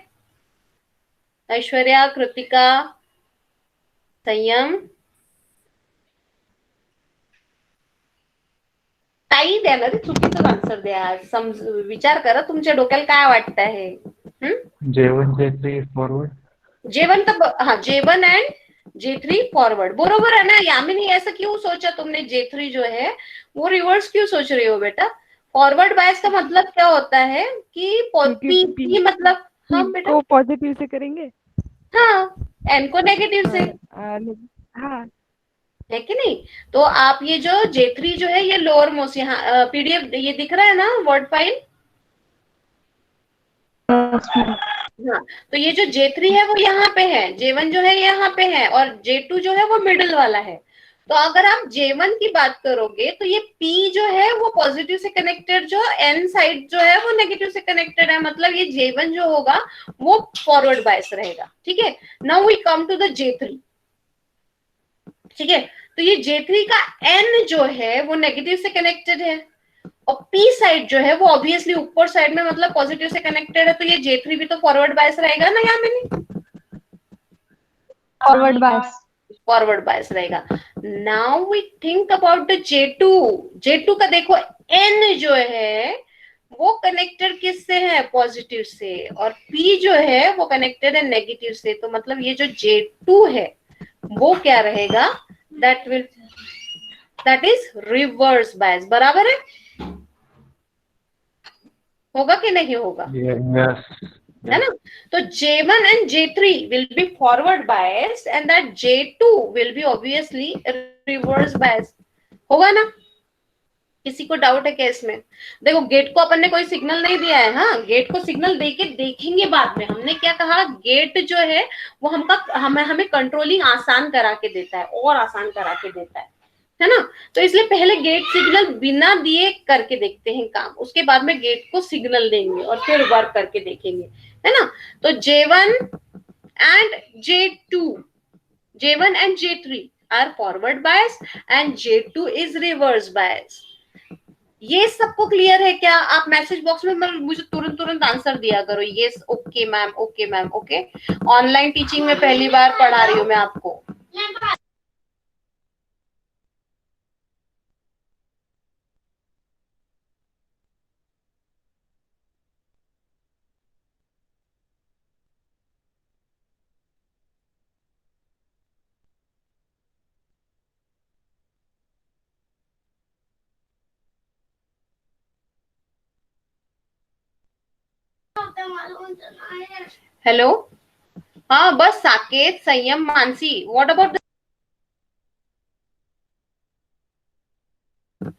Speaker 1: ऐश्वर्या, कृतिका, संयम, ताई द्या ना रे, चुकीचं आन्सर द्या, विचार करा तुमच्या डोक्याला काय वाटत आहे।
Speaker 4: J1 J3 फॉरवर्ड,
Speaker 1: J1 तो हाँ J1 एंड J3 फॉरवर्ड, बरोबर है ना यामिनी? ऐसा क्यों सोचा तुमने? J3 जो है वो रिवर्स क्यों सोच रही हो बेटा? फॉरवर्ड बायस का मतलब क्या होता है कि P मतलब हम बेटा
Speaker 2: को पॉजिटिव से करेंगे,
Speaker 1: हाँ, N को नेगेटिव से।
Speaker 2: हाँ
Speaker 1: है कि नहीं? तो आप ये जो J3 जो है ये लोअर मोस्ट, यहाँ पीडीएफ ये दिख रहा है ना वर्ड फाइल? हाँ, तो ये जो J3 है वो यहाँ पे है, J1 जो है यहाँ पे है, और J2 जो है वो मिडिल वाला है। तो अगर आप J1 की बात करोगे तो ये P जो है वो पॉजिटिव से कनेक्टेड, जो N साइड जो है वो नेगेटिव से कनेक्टेड है, मतलब ये J1 जो होगा वो फॉरवर्ड बायस रहेगा। ठीक है, now we come to the J3। ठीक है, तो ये J3 का N जो है वो नेगेटिव से कनेक्टेड है, और P साइड जो है वो ऑब्वियसली ऊपर साइड में मतलब पॉजिटिव से कनेक्टेड है, तो ये J3 भी तो फॉरवर्ड बायस रहेगा ना, यहाँ में
Speaker 6: फॉरवर्ड बायस।
Speaker 1: फॉरवर्ड बायस रहेगा। Now we think about the J2। J2 का देखो N जो है वो कनेक्टेड किससे है? पॉजिटिव से, और P जो है वो कनेक्टेड है नेगेटिव से। तो मतलब ये जो J2 है वो क्या रहेगा? That is reverse bias. बराबर है? होगा कि नहीं होगा?
Speaker 4: Yes.
Speaker 1: है ना? तो J1 and J3 will be forward biased and that J2 will be obviously reverse biased। होगा ना? किसी को डाउट है क्या इसमें? देखो गेट को अपन ने कोई सिग्नल नहीं दिया है। हाँ, गेट को सिग्नल देके देखेंगे बाद में। हमने क्या कहा? गेट जो है वो हमें कंट्रोलिंग आसान करा के देता है, और आसान करा के देता है ना? तो इसलिए पहले गेट सिग्नल बिना दिए करके देखते हैं काम, उसके बाद में गेट को सिग्नल देंगे और फिर वर्क करके देखेंगे, है ना? तो J1 and J2, J1 and J3 are forward bias and J2 is reverse bias। ये सबको क्लियर है क्या? आप मैसेज बॉक्स में मुझे तुरंत आंसर दिया करो। Yes, okay ma'am, okay ma'am, okay. Online teaching में पहली बार पढ़ा रही हूँ मैं आपको। हेलो, हाँ बस Saket, Sanyam, Mansi, what about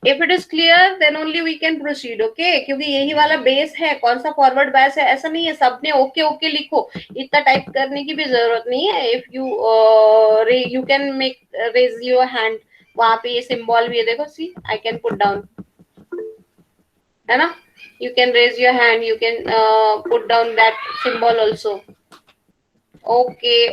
Speaker 1: if it is clear then only we can proceed. Okay, क्योंकि यही वाला बेस है। कौन सा फॉरवर्ड बायस है ऐसा नहीं है सबने ओके ओके लिखो, इतना टाइप करने की भी जरूरत नहीं है। If you can make raise your hand, वहां पे ये सिंबल भी है देखो, see I can put down, है ना? You can raise your hand, you can put down that symbol also. Okay,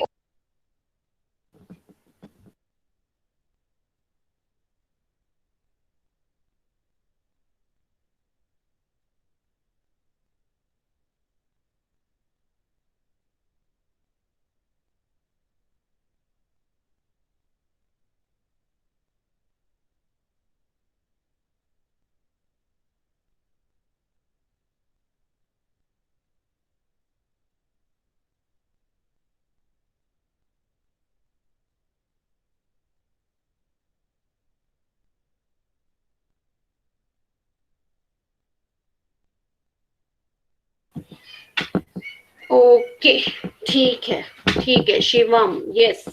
Speaker 1: okay, ठीक है शिवम, यस,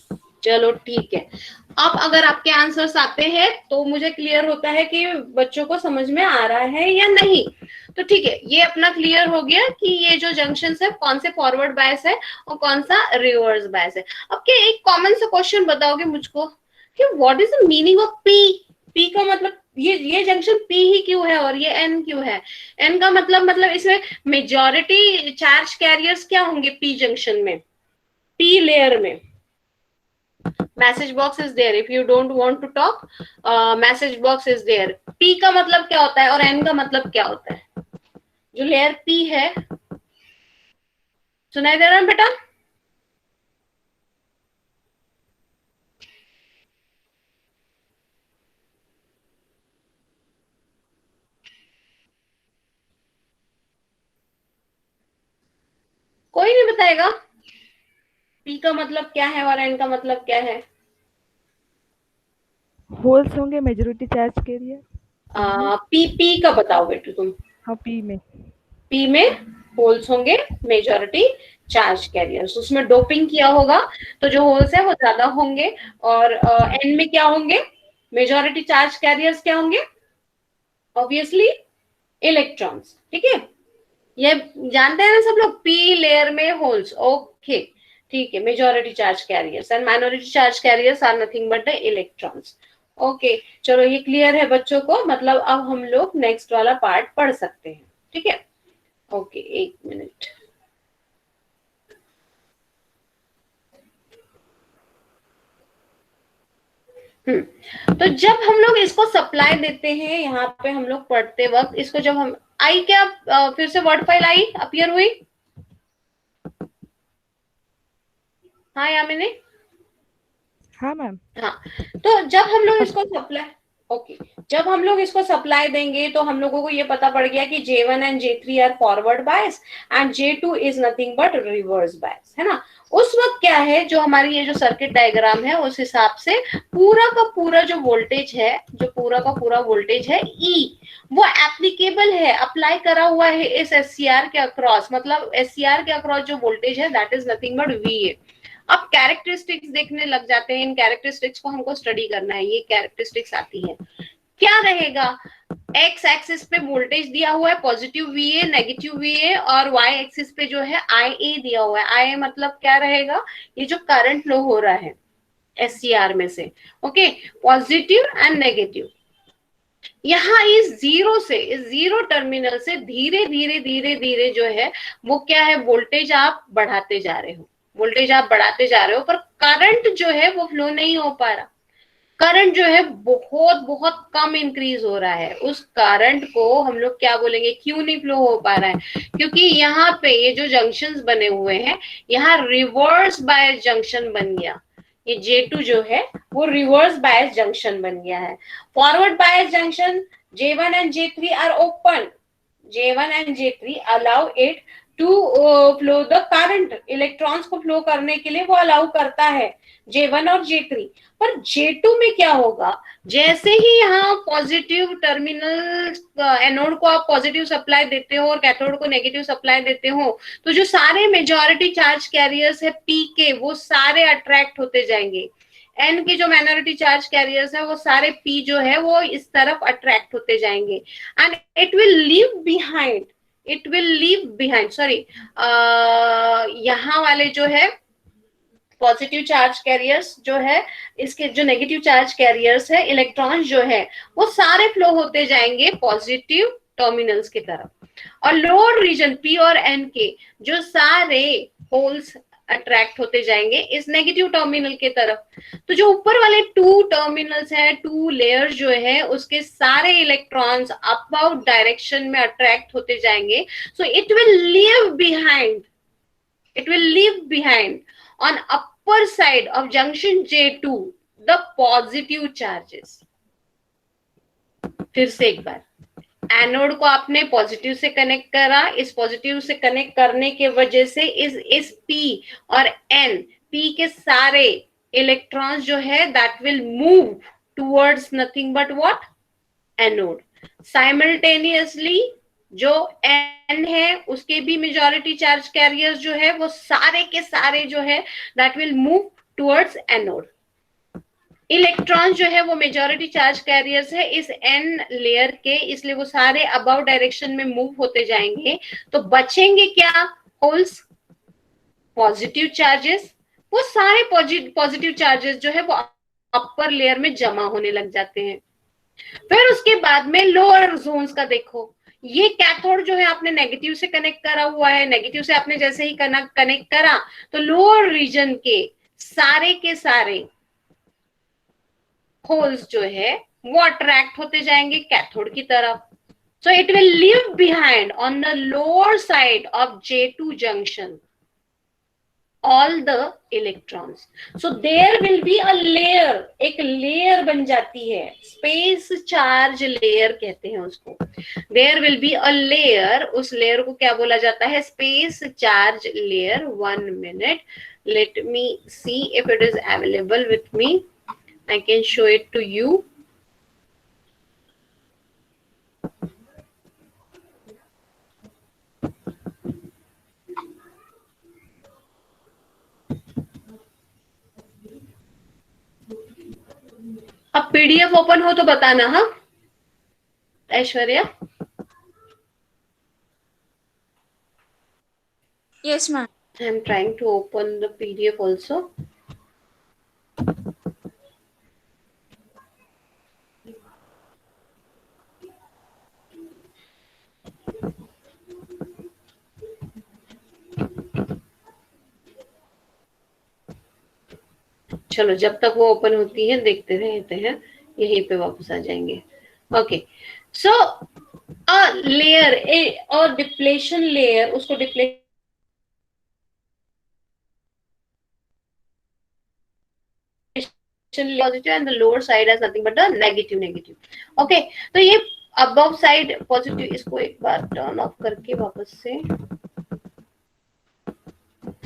Speaker 1: चलो ठीक है। अब अगर आपके आंसर्स आते हैं तो मुझे क्लियर होता है कि बच्चों को समझ में आ रहा है या नहीं। तो ठीक है, ये अपना क्लियर हो गया कि ये जो जंक्शन है कौन से फॉरवर्ड बायस है और कौन सा रिवर्स बायस है। अब क्या एक कॉमन सा क्वेश्चन बताओगे मुझको कि what is the meaning of P? P का मतलब ये जंक्शन पी ही क्यों है और ये एन क्यों है? एन का मतलब इसमें मेजॉरिटी चार्ज कैरियर्स क्या होंगे पी जंक्शन में, पी लेयर में? Message box is there, if you don't want to talk message box is there. P का मतलब क्या होता है और एन का मतलब क्या होता है? जो लेयर पी है, सुनाई दे रहा है बेटा? कोई नहीं बताएगा पी का मतलब क्या है और एन का मतलब क्या है?
Speaker 2: होल्स होंगे मेजॉरिटी चार्ज कैरियर।
Speaker 1: पी का बताओ बेटू तुम।
Speaker 2: हाँ पी में।
Speaker 1: पी में होल्स होंगे मेजॉरिटी चार्ज कैरियर्स, उसमें डोपिंग किया होगा तो जो होल्स है वो ज्यादा होंगे, और एन में क्या होंगे, मेजॉरिटी चार्ज कैरियर्स क्या होंगे, ऑब्वियसली इलेक्ट्रॉन्स। ठीक है, ये जानते हैं ना सब लोग, पी लेयर में होल्स, ओके ठीक है, majority charge carriers and minority charge carriers are nothing but the electrons. Okay चलो ये क्लियर है बच्चों को, मतलब अब हम लोग नेक्स्ट वाला पार्ट पढ़ सकते हैं। ठीक है, ओके एक मिनट। तो जब हम लोग इसको सप्लाई देते हैं, यहाँ पे हम लोग पढ़ते वक्त इसको, जब हम आई क्या फिर से वर्ड फाइल आई अपीयर हुई, हाँ यामिनी,
Speaker 2: हाँ मैम।
Speaker 1: हाँ, तो जब हम लोग इसको सप्लाई, ओके जब हम लोग इसको सप्लाई देंगे तो हम लोगों को ये पता पड़ गया कि J1 and J3 are forward bias and J2 is nothing but reverse bias, है ना। उस वक्त क्या है, जो हमारी ये जो सर्किट डायग्राम है उस हिसाब से पूरा का पूरा जो वोल्टेज है, जो पूरा का पूरा वोल्टेज है E, वो एप्लीकेबल है, अप्लाई करा हुआ है इस SCR के अक्रॉस, मतलब SCR के अक्रॉस जो वोल्टेज है that is nothing but VA। अब कैरेक्टरिस्टिक्स देखने लग जाते हैं, इन कैरेक्टरिस्टिक्स को हमको स्टडी करना है, ये कैरेक्टरिस्टिक्स आती है, क्या रहेगा, एक्स एक्सिस पे वोल्टेज दिया हुआ है पॉजिटिव VA, नेगेटिव VA, और वाई एक्सिस पे जो है IA दिया हुआ है, IA मतलब क्या रहेगा, ये जो करंट फ्लो हो रहा है SCR में से, ओके पॉजिटिव एंड नेगेटिव। यहाँ इस जीरो से, इस जीरो टर्मिनल से धीरे धीरे धीरे धीरे जो है वो क्या है, वोल्टेज आप बढ़ाते जा रहे हो, वोल्टेज आप बढ़ाते जा रहे हो, पर करंट जो है वो फ्लो नहीं हो पा रहा, करंट जो है बहुत बहुत कम इंक्रीज हो रहा है, उस करंट को हम लोग क्या बोलेंगे, क्यों नहीं फ्लो हो पा रहा है, क्योंकि यहाँ पे ये जो जंक्शंस बने हुए हैं, यहाँ रिवर्स बायस जंक्शन बन गया, ये J2 जो है वो रिवर्स बायस जंक्शन बन गया है। Forward bias junction J1 and J3 are open, J1 and J3 allow it to flow the current, electrons को फ्लो करने के लिए वो अलाउ करता है J1 और J3। पर J2 में क्या होगा, जैसे ही यहाँ पॉजिटिव टर्मिनल, एनोड को आप पॉजिटिव सप्लाई देते हो और कैथोड को नेगेटिव सप्लाई देते हो, तो जो सारे मेजॉरिटी चार्ज कैरियर्स है P के, वो सारे अट्रैक्ट होते जाएंगे, N के जो माइनॉरिटी चार्ज कैरियर्स है वो सारे P जो है वो इस तरफ अट्रैक्ट होते जाएंगे, and it will leave behind, it will leave behind, sorry यहाँ वाले जो है पॉजिटिव चार्ज कैरियर्स जो है, इसके जो नेगेटिव चार्ज कैरियर्स है, इलेक्ट्रॉन्स जो है वो सारे फ्लो होते जाएंगे पॉजिटिव टर्मिनल्स की तरफ, और लोअर रीजन P और N के जो सारे होल्स अट्रैक्ट होते जाएंगे इस नेगेटिव टर्मिनल के तरफ। तो जो ऊपर वाले टू टर्मिनल्स है, टू लेयर्स जो है, उसके सारे इलेक्ट्रॉन्स अपवर्ड डायरेक्शन में अट्रैक्ट होते जाएंगे, so it will leave behind, it will leave behind on upper side of junction J2 the positive charges। फिर से एक बार, एनोड को आपने पॉजिटिव से कनेक्ट करा, इस पॉजिटिव से कनेक्ट करने के वजह से इस P और N, P के सारे इलेक्ट्रॉन्स जो है that will move towards nothing but what, anode. Simultaneously जो N है उसके भी मेजॉरिटी चार्ज कैरियर्स जो है वो सारे के सारे जो है that will move towards anode. Electron जो है वो मेजॉरिटी चार्ज कैरियर्स है इस N लेयर के, इसलिए वो सारे अबाउट डायरेक्शन में मूव होते जाएंगे, तो बचेंगे क्या, होल्स, पॉजिटिव चार्जेस, वो सारे पॉजिटिव चार्जेस जो है वो अपर लेयर में जमा होने लग जाते हैं। फिर उसके बाद में लोअर जोन्स का देखो, ये कैथोड जो है आपने नेगेटिव से कनेक्ट करा हुआ है, नेगेटिव से आपने जैसे ही कनेक्ट करा तो लोअर रीजन के सारे होल्स जो है वो अट्रैक्ट होते जाएंगे कैथोड की तरफ, so it will leave behind on the lower side of J2 junction all the electrons, so there will be a layer, एक लेयर बन जाती है, स्पेस चार्ज लेयर कहते हैं उसको, there will be a layer, उस लेयर को क्या बोला जाता है, space charge layer. 1 minute, let me see if it is available with me, I can show it to you। अब पीडीएफ ओपन हो तो बताना, हाँ Aishwarya.
Speaker 5: Yes, ma'am.
Speaker 1: I am trying to open the PDF also. चलो जब तक वो open होती है देखते रहते हैं, यहीं पे वापस आ जाएंगे। ओके, सो अ लेयर और डिप्लेशन लेयर, उसको depletion positive and the lower side has nothing but the negative. Okay, तो ये अबव साइड पॉजिटिव, इसको एक बार टर्न ऑफ करके वापस से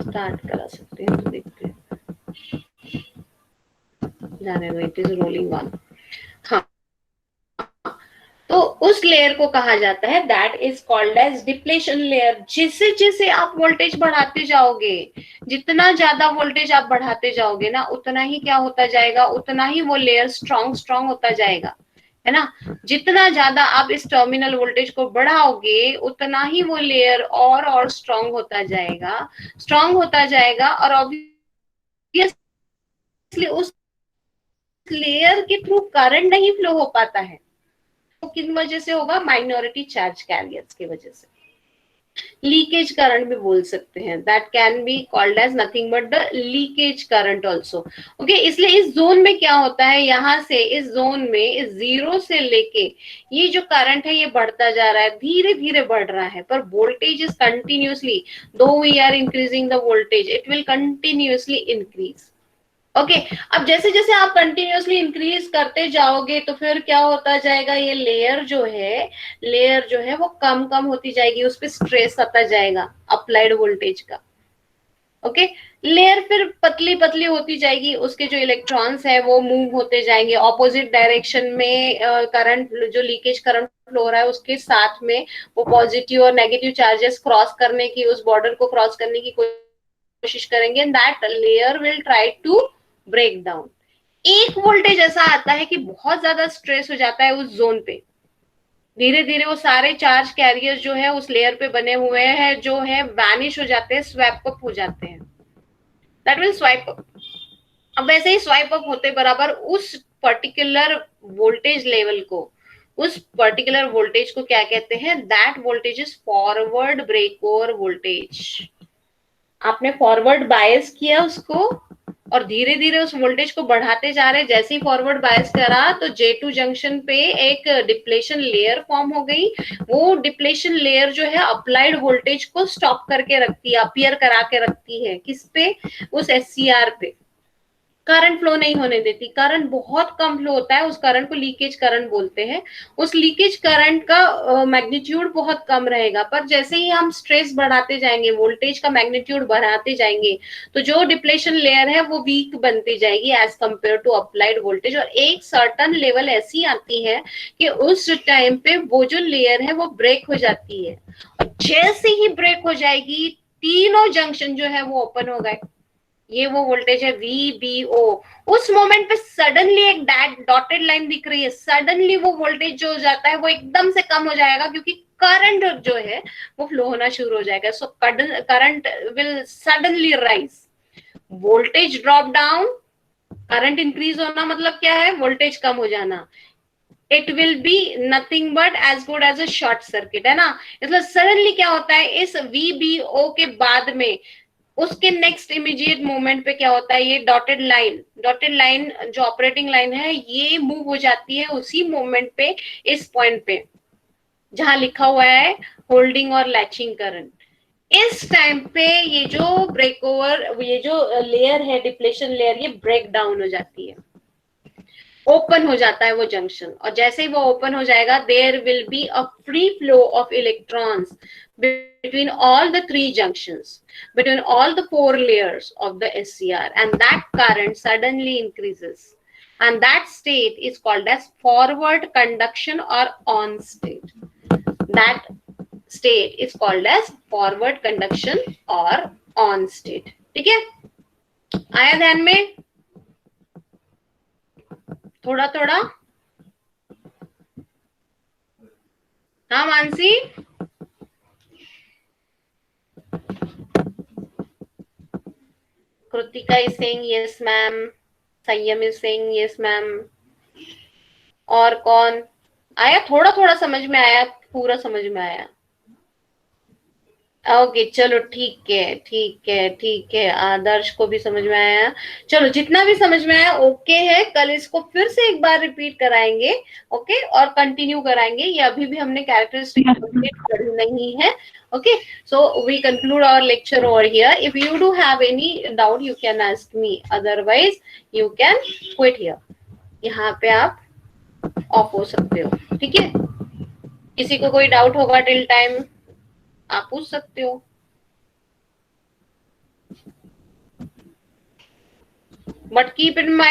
Speaker 1: स्टार्ट करा सकते हैं, तो देखते हैं, जाने दो, इट इज रोलिंग ऑन। हाँ, तो उस लेयर को कहा जाता है that is called as depletion layer. जैसे जैसे आप वोल्टेज बढ़ाते जाओगे, जितना ज्यादा वोल्टेज आप बढ़ाते जाओगे ना, उतना ही क्या होता जाएगा, उतना ही वो लेयर स्ट्रॉन्ग होता जाएगा, है ना। जितना ज्यादा आप इस टर्मिनल वोल्टेज को बढ़ाओगे, उतना ही वो लेयर और स्ट्रॉन्ग होता जाएगा और ऑब्वियसली उस लेयर के थ्रू करंट नहीं फ्लो हो पाता है। तो किन वजह से होगा, माइनॉरिटी चार्ज कैरियर्स की वजह से। लीकेज करंट भी बोल सकते हैं, that can be called as nothing but the leakage current also. Okay, इसलिए इस जोन में क्या होता है, यहाँ से इस जोन में इस 0 से लेके ये जो करंट है ये बढ़ता जा रहा है, धीरे धीरे बढ़ रहा है, पर voltage is continuously, though we are increasing the voltage, it will continuously increase. Okay, अब जैसे जैसे आप कंटिन्यूअसली इंक्रीज करते जाओगे तो फिर क्या होता जाएगा, ये लेयर जो है वो कम होती जाएगी, उस पर स्ट्रेस आता जाएगा अप्लाइड वोल्टेज का। ओके, लेयर फिर पतली पतली होती जाएगी, उसके जो इलेक्ट्रॉन्स है वो मूव होते जाएंगे ऑपोजिट डायरेक्शन में। करंट जो लीकेज करंट फ्लो हो रहा है उसके साथ में वो पॉजिटिव और नेगेटिव चार्जेस क्रॉस करने की, उस बॉर्डर को क्रॉस करने की कोशिश करेंगे, and that layer will try to break down. एक वोल्टेज ऐसा आता है कि बहुत ज्यादा स्ट्रेस हो जाता है उस जोन पे, धीरे धीरे वो सारे चार्ज कैरियर्स जो है उस लेयर पे बने हुए हैं जो है वैनिश हो जाते हैं, स्वैप अप हो जाते हैं, दैट विल स्वाइप अप। अब वैसे ही स्वाइप अप होते बराबर उस पर्टिकुलर वोल्टेज लेवल को, उस पर्टिकुलर वोल्टेज को क्या कहते हैं, that voltage is forward break over voltage. आपने फॉरवर्ड बायस किया उसको और धीरे धीरे उस वोल्टेज को बढ़ाते जा रहे, जैसे ही फॉरवर्ड बायस करा तो J2 जंक्शन पे एक डिप्लेशन लेयर फॉर्म हो गई। वो डिप्लेशन लेयर जो है अप्लाइड वोल्टेज को स्टॉप करके रखती है, अपीयर करा के रखती है, किस पे, उस SCR पे। करंट फ्लो नहीं होने देती, करंट बहुत कम फ्लो होता है, उस करंट को लीकेज करंट बोलते हैं। उस लीकेज करंट का मैग्नीट्यूड बहुत कम रहेगा, पर जैसे ही हम स्ट्रेस बढ़ाते जाएंगे, वोल्टेज का मैग्नीट्यूड बढ़ाते जाएंगे, तो जो डिप्लेशन लेयर है वो वीक बनती जाएगी as compare to applied voltage. और एक सर्टन लेवल ऐसी आती है कि उस टाइम पे वो जो लेयर है वो ब्रेक हो जाती है, और जैसे ही ब्रेक हो जाएगी तीनों जंक्शन जो है वो ओपन हो गए। ये वो वोल्टेज है VBO। उस मोमेंट पे सडनली एक डॉटेड लाइन दिख रही है, सडनली वो वोल्टेज जो हो जाता है वो एकदम से कम हो जाएगा, क्योंकि करंट जो है वो फ्लो होना शुरू हो जाएगा। So current will suddenly rise, voltage drop down, current increase होना मतलब क्या है, वोल्टेज कम हो जाना। It will be nothing but as good as a short circuit, है ना। मतलब सडनली क्या होता है, इस VBO के बाद में उसके नेक्स्ट इमीडिएट मोमेंट पे क्या होता है, ये डॉटेड लाइन जो ऑपरेटिंग लाइन है ये मूव हो जाती है उसी मोमेंट पे, इस पॉइंट पे जहां लिखा हुआ है होल्डिंग और लैचिंग करंट। इस टाइम पे ये जो ब्रेक ओवर, ये जो लेयर है डिप्लेशन लेयर, ये ब्रेक डाउन हो जाती है, ओपन हो जाता है वो जंक्शन। और जैसे ही वो ओपन हो जाएगा, there will be a free flow of electrons between all the three junctions, between all the 4 layers of the SCR, and that current suddenly increases, and that state is called as forward conduction or on state. That state is called as forward conduction or on state. ठीक है, आया ध्यान में? थोड़ा थोड़ा। हाँ Mansi, Kritika is saying yes ma'am, संयम is saying yes ma'am, और कौन आया? थोड़ा थोड़ा समझ में आया, पूरा समझ में आया? ओके चलो ठीक है ठीक है ठीक है, आदर्श को भी समझ में आया। चलो जितना भी समझ में आया ओके है, कल इसको फिर से एक बार रिपीट कराएंगे, ओके, और कंटिन्यू कराएंगे। ये अभी भी हमने कैरेक्टरिस्टिक कंप्लीट पढ़ी नहीं है। Okay, so we conclude our lecture over here. If you do have any doubt you can ask me, otherwise you can quit here. यहाँ पे आप ऑफ हो सकते हो, ठीक है। किसी को कोई डाउट होगा टिल टाइम आप पूछ सकते हो, बट कीप इन माइंड